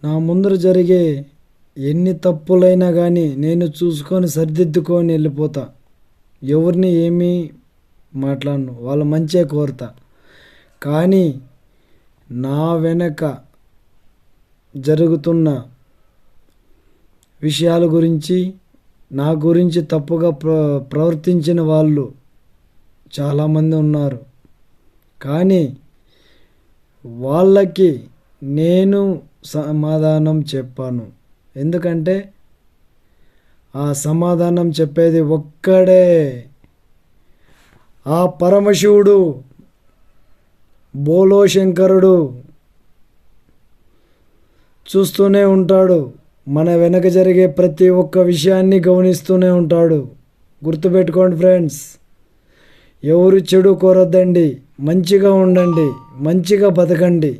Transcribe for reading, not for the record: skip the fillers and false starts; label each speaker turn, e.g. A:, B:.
A: నా ముందర జరిగే ఎన్ని తప్పులైనా కానీ నేను చూసుకొని సరిదిద్దుకొని వెళ్ళిపోతా. ఎవరిని ఏమీ మాట్లాడను, వాళ్ళ మంచే కోరుతా. కానీ నా వెనక జరుగుతున్న విషయాల గురించి, నా గురించి తప్పుగా ప్రవర్తించిన వాళ్ళు చాలామంది ఉన్నారు. కానీ వాళ్ళకి నేను సమాధానం చెప్పాను. ఎందుకంటే ఆ సమాధానం చెప్పేది ఒక్కడే, ఆ పరమశివుడు, బోలో శంకరుడు. చూస్తూనే ఉంటాడు, మన వెనక జరిగే ప్రతి ఒక్క విషయాన్ని గమనిస్తూనే ఉంటాడు. గుర్తుపెట్టుకోండి ఫ్రెండ్స్, ఎవరు చెడు కోరొద్దండి, మంచిగా ఉండండి, మంచిగా బతకండి.